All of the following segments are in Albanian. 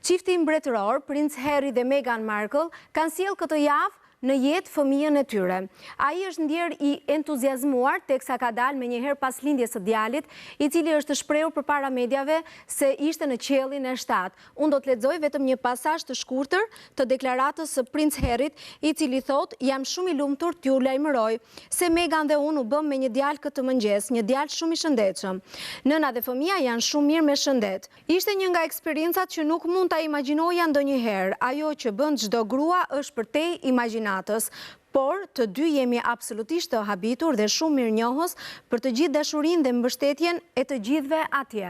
Çifti mbretëror, Prince Harry dhe Meghan Markle, kanë sjellë këtë javë në jetë fëmijën e tyre. Ai është ndjer I entuziazmuar teksa ka dalë menjëherë pas lindjes së djalit, I cili është shprehur përpara mediave se ishte në qiellin e 7. Unë do të lexoj vetëm një pasazh të shkurtër të deklaratës së Prince Harryt, I cili thotë: "Jam shumë I lumtur t'ju lajmëroj se Meghan dhe unë u bëm me një djalë këtë mëngjes, një djalë shumë I shëndetshëm. Nëna dhe fëmia janë shumë mirë me shëndet." Ishte një nga eksperiencat që nuk mund ta imagjinoja ndonjëherë. Ajo që bën çdo grua është përtej imagjinatës. Por të dy jemi absolutisht të habitur dhe shumë mirënjohës për të gjithë dashurinë dhe mbështetjen e të gjithëve atje.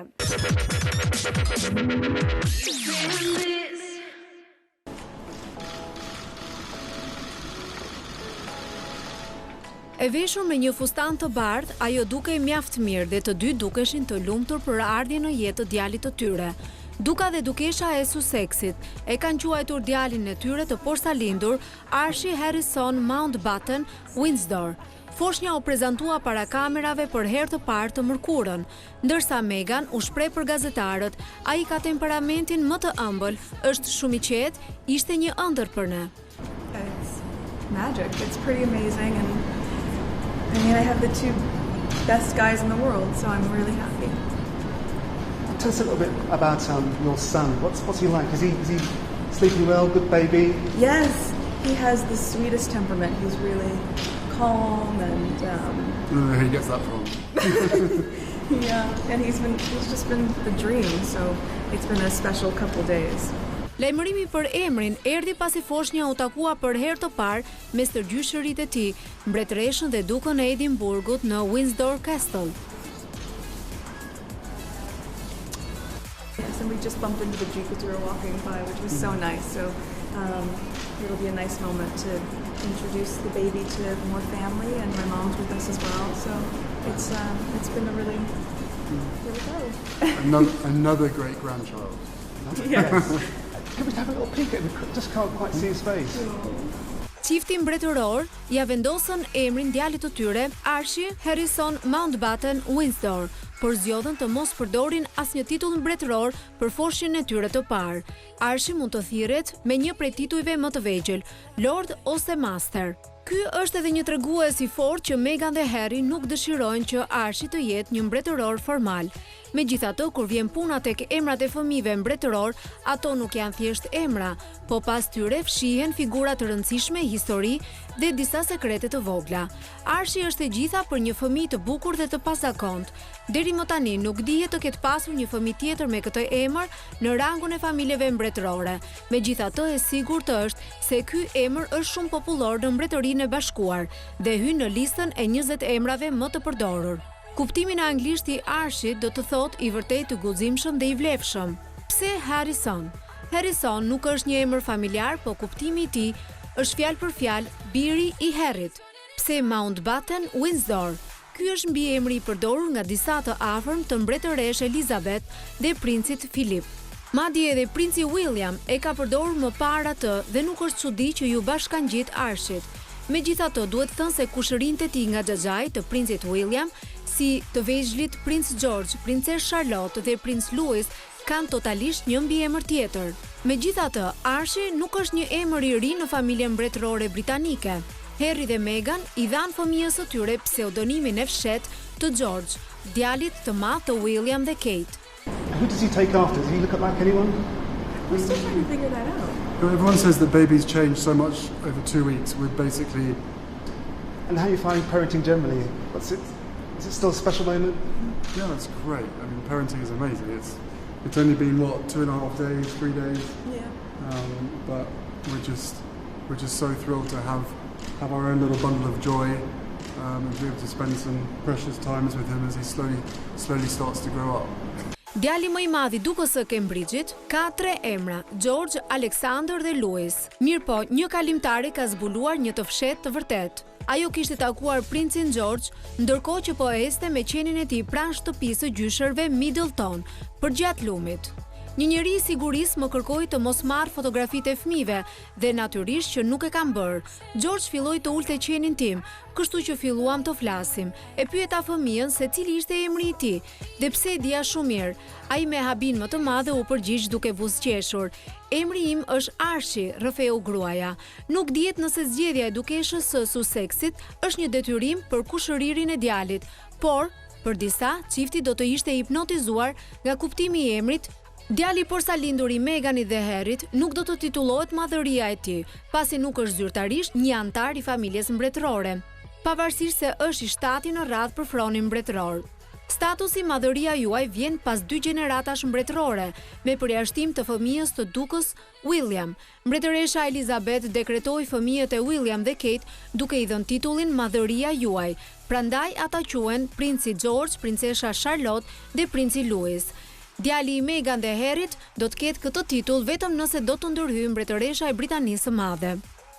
E veshur me një fustan të bardhë, ajo dukej mjaft mirë dhe të dy dukeshin të lumtur për ardhjen në jetë të djalit të tyre. Duka dhe dukesha e Sussexit e kanë quajtur djalin e tyre të posalindur Archie Harrison Mountbatten Windsor. Foshnja u prezantua para kamerave për herë të parë të mërkurën, ndërsa Meghan u shpreh për gazetarët: "Ai ka temperamentin më të ëmbël, është shumë I qetë, ishte një ëndër për ne." It's magic. It's pretty amazing, and I mean, I have the two best guys in the world, so I'm really happy. Tell us a little bit about your son. What's he like? Is he sleeping well? Good baby? Yes, he has the sweetest temperament. He's really calm and I don't know where he gets that from. yeah, and he's just been the dream. So it's been a special couple days. Lajmërimi për emrin erdhi pasi foshnja u takua për herë të parë mes të gjyshërit e tij, mbretëreshën dhe dukën e Edinburgut në Windsor Castle. And we just bumped into the Jeep as we were walking by, which was so nice. So it'll be a nice moment to introduce the baby to more family, and my mom's with us as well. So it's been a really good. Another great grandchild. Yes. Can we have a little peek at him? Just can't quite see his face. Çifti mbretëror ja vendosën emrin djalit të tyre, Archie Harrison Mountbatten Windsor, por zgjodhen të mos përdorin asnjë titull mbretëror për foshnjën e tyre të parë. Archie mund të thirret me një prej titujve më të vegjël, Lord ose Master. Ky është edhe një tregues I fortë që Meghan dhe Harry nuk dëshirojnë që Archie të jetë një mbretëror formal. Megjithatë, kur vjen puna tek emrat e fëmijëve mbretëror, ato nuk janë thjesht emra, po pas tyre fshihen figura të rëndësishme, histori dhe disa sekrete të vogla. Archie është e gjitha për një fëmijë të bukur dhe të pasakont. Deri më tani nuk dihet të ketë pasur një fëmijë tjetër me këtë emër në rangun e familjeve mbretërore. Megjithatë, e sigurt është se ky emër është shumë popullor në Mbretërinë e Bashkuar dhe hyn në listën e 20 emrave më të përdorur. Kuptimi në anglisht I Archie do të thotë I vërtet të guximshëm dhe I vlefshëm. Pse Harrison? Harrison nuk është një emër familjar, po kuptimi I tij është fjalë për fjalë biri I Harryt. Pse Mountbatten Windsor? Ky është mbiemri I përdorur nga disa të afërm të mbretëresh Elizabeth dhe princit Philip. Madje edhe princi William e ka përdorur më para të dhe nuk është çudi që ju bashkangjit Archit. Megjithatë, duhet thënë se kushërinjtë e tij nga xhaxhai të princit William, si të vegjëlit Prince George, Princes Charlotte dhe Prince Louis, kanë totalisht një mbiemër tjetër. Megjithatë, Archie nuk është një emër I ri në familjen mbretërore britanike. Harry dhe Meghan I dhanë fëmijës së tyre pseudonimin e fshetë të George, djalit të madh të William dhe Kate. Who does he take after? Does he look like anyone? We're still trying to figure that out. Everyone says that babies change so much over 2 weeks. We're basically... And how are you finding parenting generally? Is it still a special moment? Yeah, it's great. I mean, parenting is amazing. It's only been, 2.5 days, 3 days? Yeah. But we're just so thrilled to have our own little bundle of joy and to be able to spend some precious times with him as he slowly starts to grow up. Djali më I madh I dukës së Cambridge-it ka 3 emra: George, Alexander dhe Louis. Mirpo, një kalimtare ka zbuluar një të fshehtë të vërtetë. Ajo kishte takuar princin George, ndërkohë që po ecte me qenin e tij pranë shtëpisë së gjyshërve Middleton, përgjatë lumit. Një njeri i sigurisë më kërkoi të mos marr fotografitë e fëmijëve dhe natyrisht që nuk e kam bërë. George filloi të ulte qenin tim, kështu që filluam të flasim. E pyeta fëmijën se cili ishte emri i tij dhe pse e dija shumë mirë. Ai me habin më të madh u përgjigj duke buzëqeshur. Emri im është Arshi, rrëfeu gruaja. Nuk dihet nëse zgjedhja e dukeshës së Sussexit është një detyrim për kushëririn e djalit, por për disa, çifti do të ishte hipnotizuar nga kuptimi i emrit. Djali porsalindur i Meganit dhe Harryt nuk do të titullohet madhëria e tij, pasi nuk është zyrtarisht një antar i familjes mbretërore, pavarësisht se është i shtati në radhë për fronin mbretëror. Statusi madhëria juaj vjen pas 2 gjeneratash mbretërore, me përjashtim të fëmijës të dukës William. Mbretëresha Elizabeth dekretoi fëmijët e William dhe Kate duke i dhënë titullin madhëria juaj. Prandaj ata quhen princi George, princesha Charlotte dhe princi Louis. Djali i Meghan dhe Harryt do të ketë këtë titull vetëm nëse do të ndërhyjë mbretëresha e Britanisë së Madhe.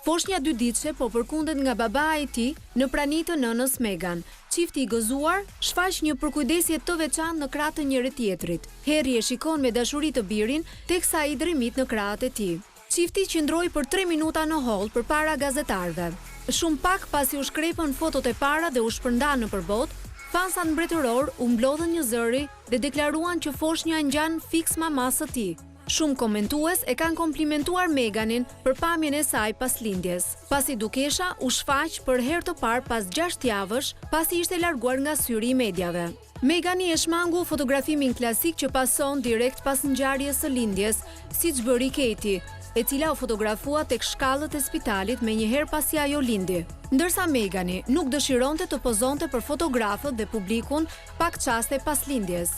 Foshnja 2 ditëshe po përkundet nga babaa e tij në praninë të nënës Meghan. Çifti i gëzuar shfaq një përkujdesje të veçantë në krahët të njëri tjetrit. Harry e shikon me dashuri të birin, teksa ai dremit në krahët e tij. Çifti qëndroi për 3 minuta në hall përpara gazetarëve. Shumë pak pasi u shkrepën fotot e para dhe u shpërndan nëpër botë, fansat mbretëror u mblodhën një zëri dhe deklaruan që foshnja ngjan fiks mamas së tij. Shumë komentues e kanë komplimentuar Meghanin për pamjen e saj pas lindjes. Pasi dukesha u shfaq për herë të parë pas 6 javësh, pasi ishte larguar nga syri i mediave. Meghani e shmangu fotografimin klasik që pason direkt pas ngjarjes së lindjes, siç bëri Katie, e cila u fotografua tek shkallët e spitalit me njëherë pasi ajo lindi. Ndërsa Meghani nuk dëshironte të pozonte për fotografët dhe publikun pak qaste pas lindjes.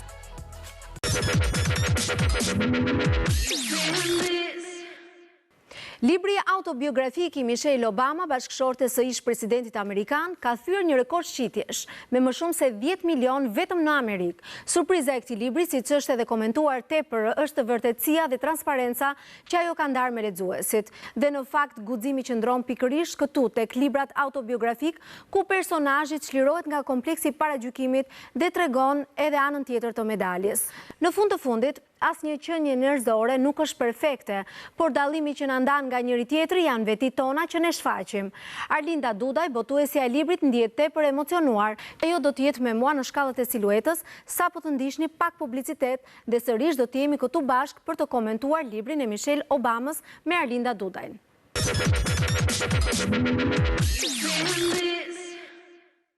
Libri autobiografik i Michelle Obama, bashkëshortes së ish presidentit amerikan, ka thyer një rekord shitjesh, me më shumë se 10 milion vetëm në Amerikë. Surpriza e këtij libri, siç është edhe komentuar tepër, është vërtetësia dhe transparenca që ajo ka ndarë me lexuesit. Dhe në fakt guximi qëndron pikërisht këtu tek librat autobiografik, ku personazhi çlirohet nga kompleksi i paragjykimit dhe tregon edhe anën tjetër të medaljes. Në fund të fundit, asnjë qenie njerëzore nuk është perfekte, por dallimi që na ndan nga njëri tjetri janë vetit tona që ne shfaqim. Arlinda Dudaj, botuesja e librit, ndihet tepër emocionuar. Ajo do të jetë me mua në shkallët e siluetës, sapo të ndiqni pak publicitet dhe sërish do të jemi këtu bashkë për të komentuar librin e Michelle Obamës me Arlinda Dudajn.